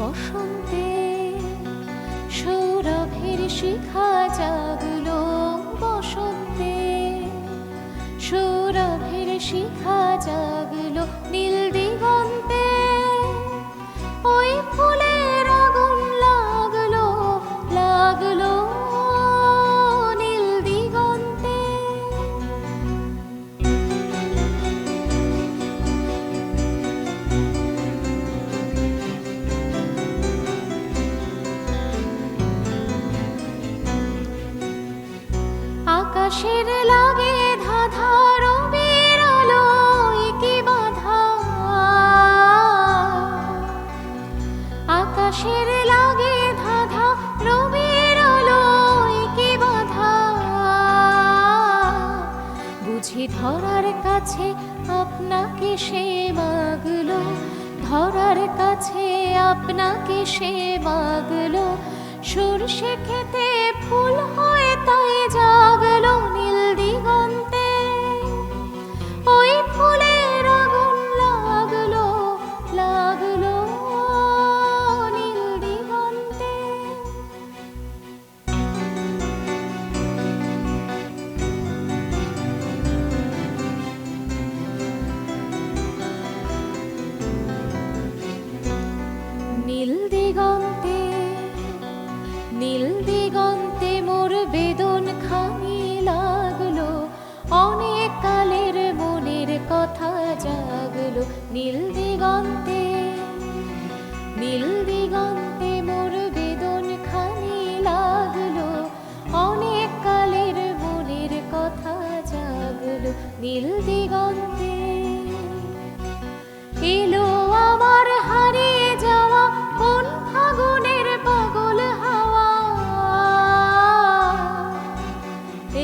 বসন্তে সৌরভের শিখা জাগলো বসন্তে, সৌরভের শিখা জাগলো নীল দিগন্তে, ওই ফুলের আগুন লাগলো লাগলো নীল দিগন্তে। আকাশের লাগে ধাঁধা রবির আলোয় কি বাধা, আকাশের লাগে ধাঁধা রবির আলোয় কি বাধা, বুঝি ধরার কাছে আপনাকে সে মাগলো, ধরার কাছে আপনাকে সে মাগলো, সরষে খেতে ফুল হয়ে তাই জাগলো নীল দিগন্তে, ওই ফুলের আগুন লাগলো লাগলো নীল দিগন্তে। নীল দিগন্তে নীল দিগন্তে মোর বেদন খানি লাগলো, অনেক কালের মনের কথা জাগলো নীল দিগন্তে, নীল দিগন্তে মোর বেদন খানি লাগলো, অনেক কালের মনের কথা জাগলো নীল দিগন্তে। এলো আমার হারিয়ে যাওয়া কোন ফাগুনের পাগল হাওয়া,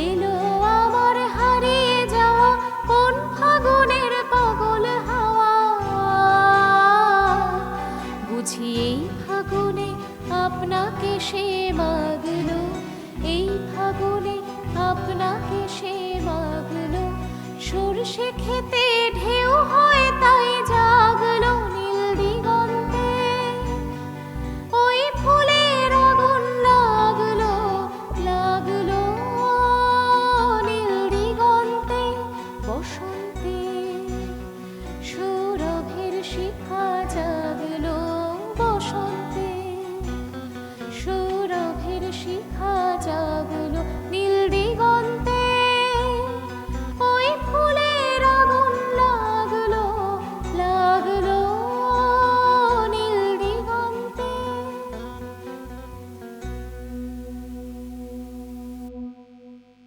এলো আমার হারিয়ে যাওয়া কোন ফাগুনের পাগল হাওয়া, বুঝি এই ফাগুনে আপনাকে সে মাগলো, এই ফাগুনে আপনাকে সে মাগলো, সরষে খেতে ঢেউ হয়ে তাই জাগলো নীল দিগন্তে, ওই ফুলের আগুন লাগলো লাগলো নীল দিগন্তে। বসন্তে সৌরভের শিখা জাগলো বসন্তে, সৌরভের শিখা জাগলো নীল